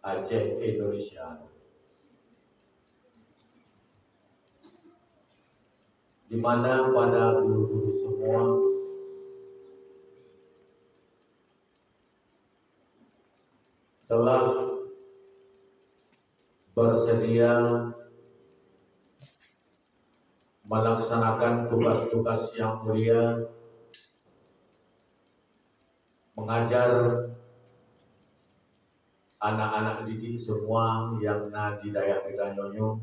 Aceh Indonesia, di mana pada guru-guru semua telah bersedia melaksanakan tugas-tugas yang mulia, mengajar anak-anak didik semua yang di daerah kita Nyonyo.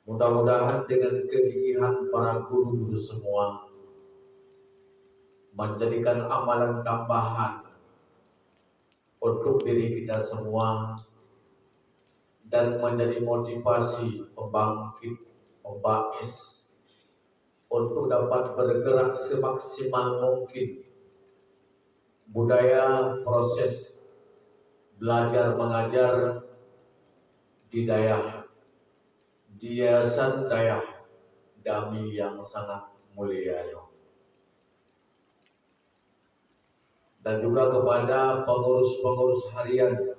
Mudah-mudahan dengan kegigihan para guru-guru semua menjadikan amalan tambahan untuk diri kita semua dan menjadi motivasi pembangkit, pembais untuk dapat bergerak semaksimal mungkin budaya proses belajar mengajar di daerah Yayasan Dayah Dami yang sangat mulia, dan juga kepada pengurus-pengurus harian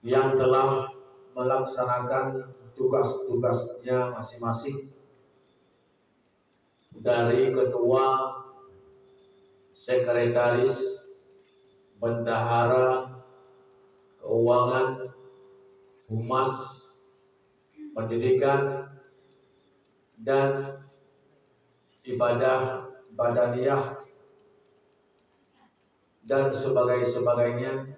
yang telah melaksanakan tugas-tugasnya masing-masing, dari ketua, sekretaris, bendahara, keuangan, humas, pendidikan, dan ibadah badaniyah dan sebagainya,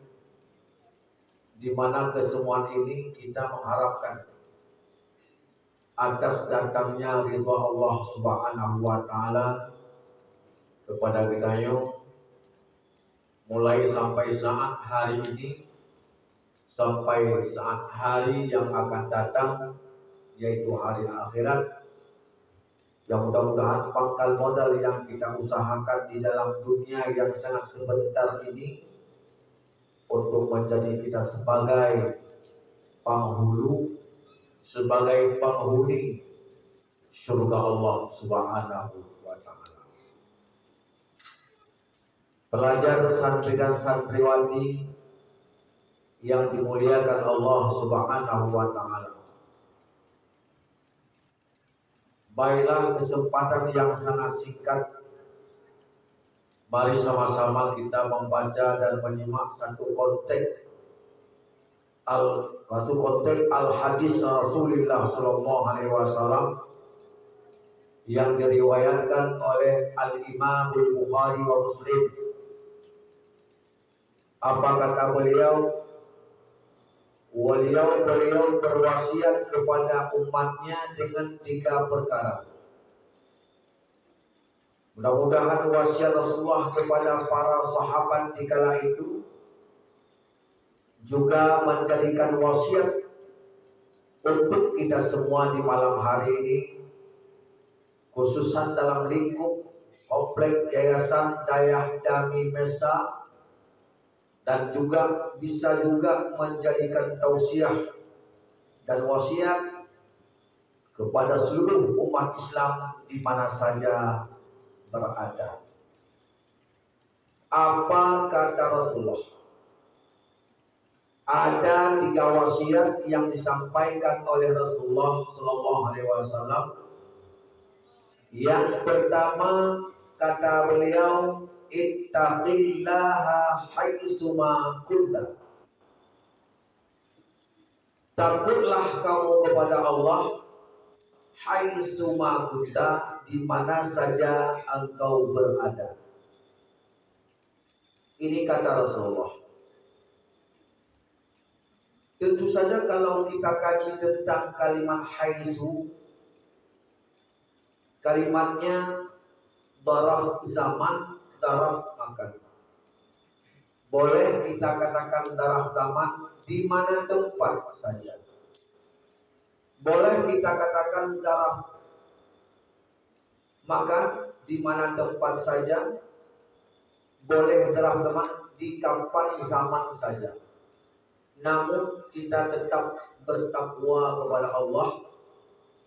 di mana kesemuaan ini kita mengharapkan atas datangnya ridha Allah Subhanahu wa taala kepada kita mulai sampai saat hari ini sampai saat hari yang akan datang, yaitu hari akhirat, yang mudah-mudahan pangkal modal yang kita usahakan di dalam dunia yang sangat sebentar ini untuk menjadi kita sebagai penghulu, sebagai penghuni surga Allah Subhanahu wa taala. Pelajar santri dan santriwati yang dimuliakan Allah Subhanahu wa taala, baiklah kesempatan yang sangat singkat, mari sama-sama kita membaca dan menyimak satu konteks al-hadis Rasulullah sallallahu alaihi wasallam yang diriwayatkan oleh Al-Imam Al-Bukhari wa Muslim. Apa kata beliau? Beliau berwasiat kepada umatnya dengan 3 perkara. Mudah-mudahan wasiat Rasulullah kepada para sahabat di kala itu juga menjadikan wasiat untuk kita semua di malam hari ini, khususan dalam lingkup komplek Yayasan Dayah Dami Mesa, dan juga bisa juga menjadikan tausiah dan wasiat kepada seluruh umat Islam di mana saja berada. Apa kata Rasulullah? Ada 3 wasiat yang disampaikan oleh Rasulullah Sallallahu Alaihi Wasallam. Yang pertama kata beliau, ittaqillaha haitsuma kunta. Takutlah kamu kepada Allah haitsuma kunta, di mana saja engkau berada. Ini kata Rasulullah. Tentu saja kalau kita kaji tentang kalimat haitsu, kalimatnya daraf zaman, daraf makan. Boleh kita katakan daraf zaman di mana tempat saja. Boleh kita katakan daraf makan di mana tempat saja. Boleh daraf zaman di kapan zaman saja. Namun kita tetap bertakwa kepada Allah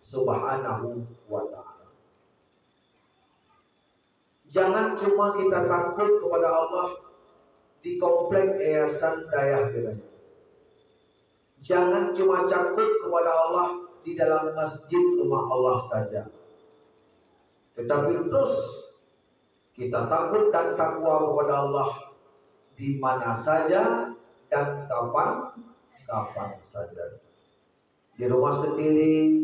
Subhanahu wa ta'ala. Jangan cuma kita takut kepada Allah di komplek Yayasan Dayah Kiranya. Jangan cuma takut kepada Allah di dalam masjid rumah Allah saja, tetapi terus kita takut dan takwa kepada Allah di mana saja dan kapan saja. Di rumah sendiri,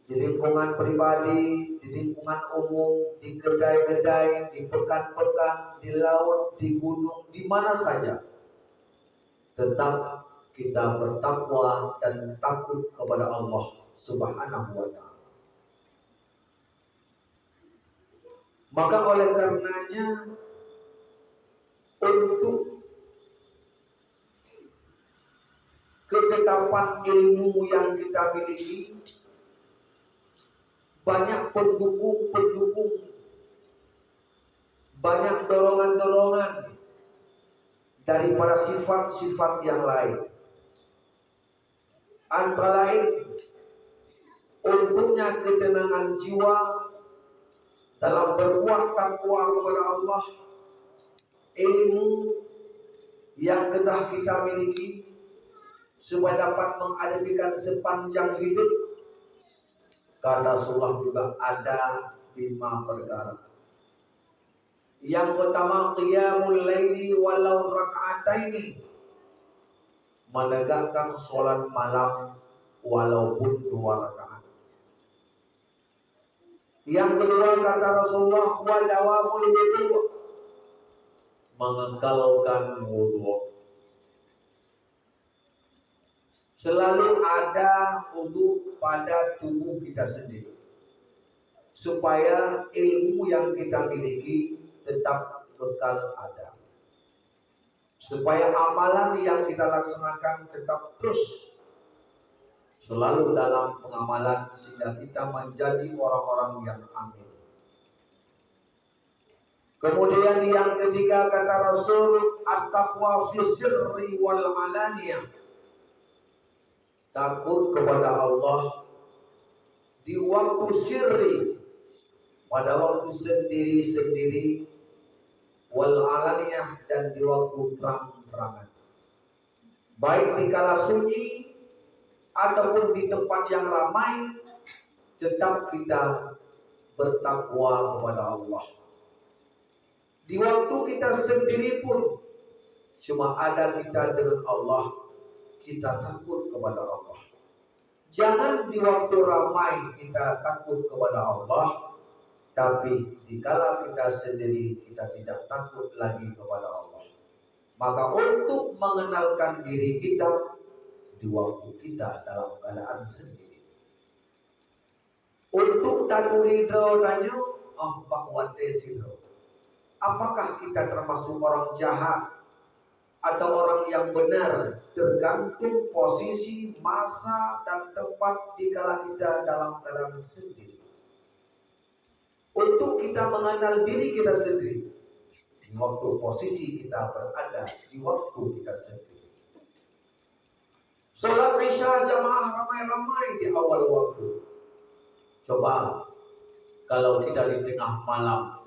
di lingkungan pribadi, di lingkungan umum, di kedai-kedai, di pekan-pekan, di laut, di gunung, di mana saja. Tetap kita bertakwa dan takut kepada Allah Subhanahu wa ta'ala. Maka oleh karenanya, untuk ketetapan ilmu yang kita miliki, banyak pendukung, banyak dorongan-dorongan daripada sifat-sifat yang lain. Antara lain, untuknya ketenangan jiwa dalam berbuat takwa kepada Allah, ilmu yang telah kita miliki supaya dapat menghadapikan sepanjang hidup. Kata Rasulullah juga ada 5 perkara. Yang pertama, qiyamul laili walau raka'ataini, menegakkan sholat malam walaupun 2 rakaat. Yang kedua, kata Rasulullah, wa dawamul wudu, mengekalkan wudu. Selalu ada wudu pada tubuh kita sendiri, supaya ilmu yang kita miliki tetap bekal ada, supaya amalan yang kita laksanakan tetap terus selalu dalam pengamalan, sehingga kita menjadi orang-orang yang amin. Kemudian yang ketiga, kata Rasul, at-taqwa fi sirri wal alaniyah, takut kepada Allah di waktu sirri, pada waktu sendiri-sendiri, wal alaniyah, dan di waktu terang-terangan, baik di kala sunyi ataupun di tempat yang ramai. Tetap kita bertakwa kepada Allah. Di waktu kita sendiri pun cuma ada kita dengan Allah, kita takut kepada Allah. Jangan di waktu ramai kita takut kepada Allah, tapi dikala kita sendiri kita tidak takut lagi kepada Allah. Maka untuk mengenalkan diri kita di waktu kita dalam keadaan sendiri, untuk taturido danyo silo, apakah kita termasuk orang jahat atau orang yang benar, tergantung posisi, masa, dan tempat dikala kita dalam keadaan sendiri. Untuk kita mengenal diri kita sendiri di waktu posisi kita berada di waktu kita sendiri. Sholat Isya jamaah ramai-ramai di awal waktu. Coba kalau kita di tengah malam,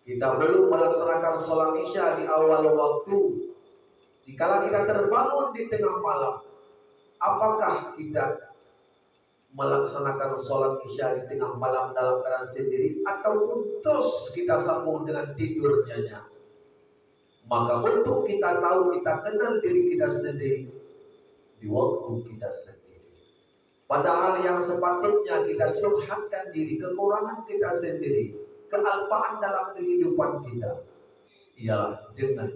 kita belum melaksanakan sholat Isya di awal waktu, dikala kita terbangun di tengah malam, apakah kita melaksanakan sholat Isya di tengah malam dalam keadaan sendiri, ataupun terus kita sambung dengan tidurnya? Maka untuk kita tahu, kita kenal diri kita sendiri di waktu kita sendiri. Padahal yang sepatutnya kita curhatkan diri, kekurangan kita sendiri, kealpaan dalam kehidupan kita, ialah dengan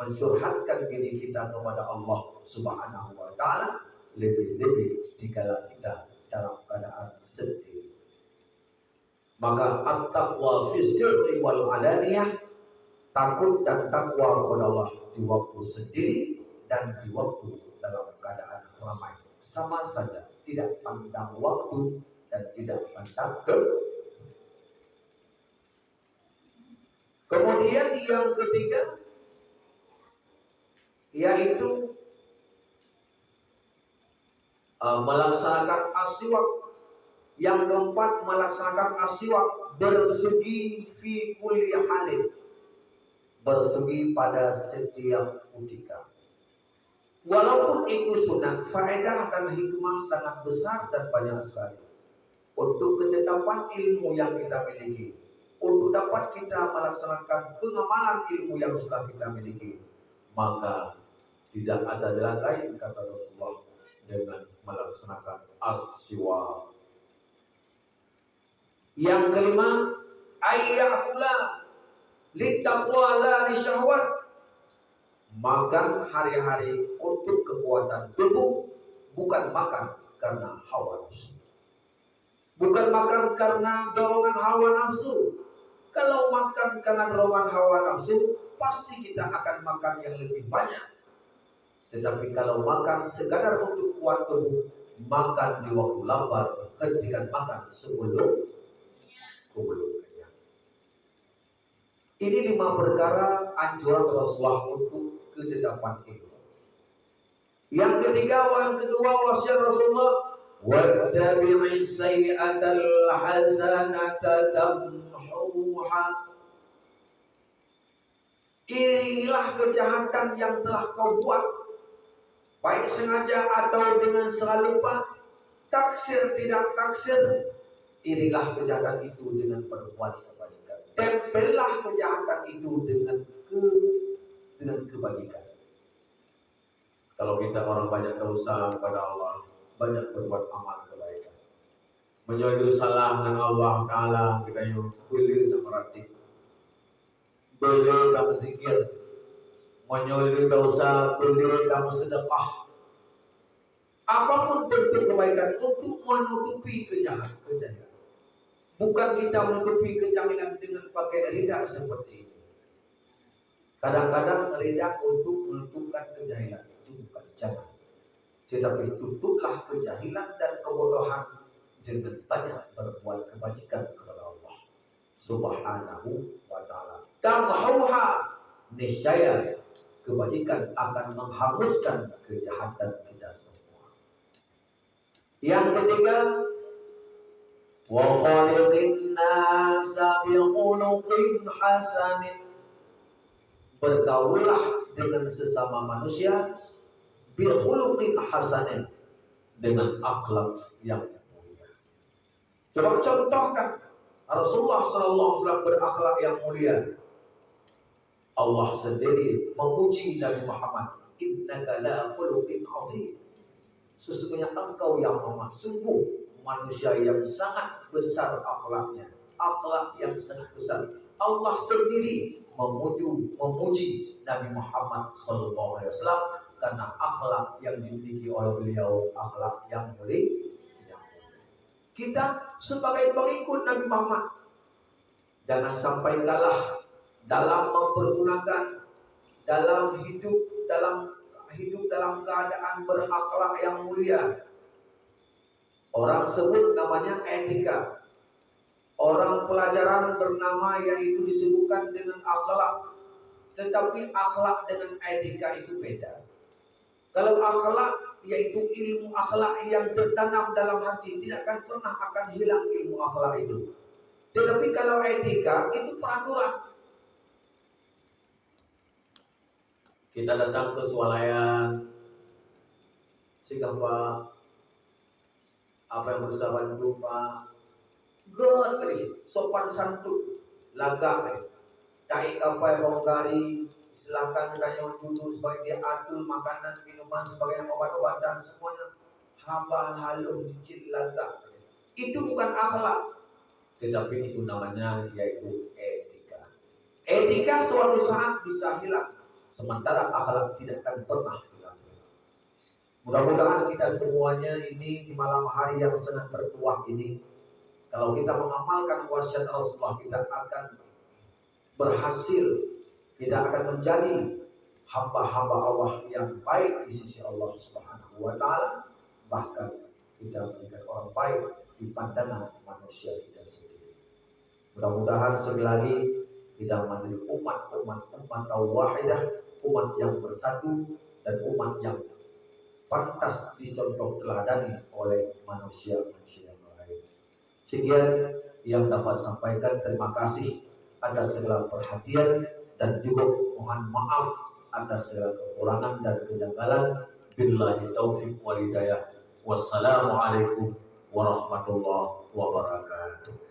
mencurhatkan diri kita kepada Allah Subhanahu wa ta'ala, lebih-lebih dikala kita dalam keadaan sendiri. Maka at-taqwa fi sirri wal alaniyah, takut dan takwa kepada Allah di waktu sendiri dan di waktu dalam keadaan ramai, sama saja, tidak pandang waktu dan tidak pandang Kemudian yang ketiga, yaitu melaksanakan asyiwak. Yang keempat, melaksanakan asyiwak, bersuci fi kulli halin, bersugi pada setiap ketika. Walaupun itu sunat, faedah dan hikmah sangat besar dan banyak sekali untuk ketetapan ilmu yang kita miliki, untuk dapat kita melaksanakan pengamalan ilmu yang sudah kita miliki. Maka tidak ada jalan lain, kata Rasulullah, dengan melaksanakan as-siwak. Yang kelima, ayyakula litaqwa la lisyahwat. Makan hari-hari untuk kekuatan tubuh, bukan makan karena hawa nafsu. Bukan makan karena dorongan hawa nafsu. Kalau makan karena dorongan hawa nafsu, pasti kita akan makan yang lebih banyak. Tetapi kalau makan sekadar untuk kuat tubuh, makan di waktu lapar, hentikan makan sebelum kenyang. Ini 5 perkara anjuran Rasulullah untuk ketetapan ilmu. Yang ketiga, yang kedua wasiat Rasulullah, wattabi'i sayyi'atal hasanata tamhuha. Inilah kejahatan yang telah kau buat, baik sengaja atau dengan salah lupa, taksir tidak taksir, irilah kejahatan itu dengan perbuatan kebajikan. Tempellah kejahatan itu dengan kebajikan. Kalau kita orang banyak dosa kepada Allah, banyak berbuat amal kebaikan, menjadi salah dengan Allah Ta'ala, kita yang boleh tak meratik, boleh tak berzikir, menyoleh dosa, boleh tak bersedekah. Apapun bentuk kebaikan untuk menutupi kejahatan. Bukan kita menutupi kejahilan dengan pakai rida seperti ini. Kadang-kadang rida untuk menutupkan kejahilan itu bukan jangan. Tetapi tutuplah kejahilan dan kebodohan dengan banyak berbuat kebajikan kepada Allah Subhanahu wa ta'ala. Tamhuha, niscaya kebajikan akan menghapuskan kejahatan kita semua. Yang ketiga, wa khaliqin nasa bi khuluqin hasanin. Bergaulah dengan sesama manusia bi khuluqin hasanin, dengan akhlak yang mulia. Coba contohkan Rasulullah sallallahu alaihi wasallam berakhlak yang mulia. Allah sendiri memuji Nabi Muhammad, innaka la khuluqin azim. Sesungguhnya engkau yang Muhammad sungguh manusia yang sangat besar akhlaknya, akhlak yang sangat besar. Allah sendiri memuji Nabi Muhammad sallallahu alaihi wasallam karena akhlak yang dimiliki oleh beliau, akhlak yang mulia. Kita sebagai pengikut Nabi Muhammad jangan sampai kalah dalam mempergunakan, dalam hidup dalam keadaan berakhlak yang mulia. Orang sebut namanya etika. Orang pelajaran bernama yaitu disebutkan dengan akhlak. Tetapi akhlak dengan etika itu beda. Kalau akhlak yaitu ilmu akhlak yang tertanam dalam hati, tidak akan hilang ilmu akhlak itu. Tetapi kalau etika itu peraturan. Kita datang ke swalayan, sehingga Pak, apa yang bisa bantu Pak? God kali, sopan santun, lagak kali. Taik apa yang mengari, silakan kita duduk sebagai dia atur makanan, minuman, sebagai obat-obatan, semuanya hamba halus, licin, lagak. Itu bukan akhlak, tetapi itu namanya yaitu etika. Etika suatu saat bisa hilang, sementara akhlak tidak akan pernah hilang. Mudah-mudahan kita semuanya ini di malam hari yang sangat bertuah ini, kalau kita mengamalkan wasiat Rasulullah, kita akan berhasil, kita akan menjadi hamba-hamba Allah yang baik di sisi Allah Subhanahu wa ta'ala. Bahkan kita menjadi orang baik di pandangan manusia kita sendiri. Mudah-mudahan sekali lagi kita menjadi umat wahidah, umat yang bersatu, dan umat yang pantas dicontoh teladani oleh manusia-manusia yang lain. Sekian yang dapat sampaikan. Terima kasih atas segala perhatian dan juga mohon maaf atas segala kekurangan dan kejanggalan. Billahi taufiq wal hidayah. Wassalamualaikum warahmatullahi wabarakatuh.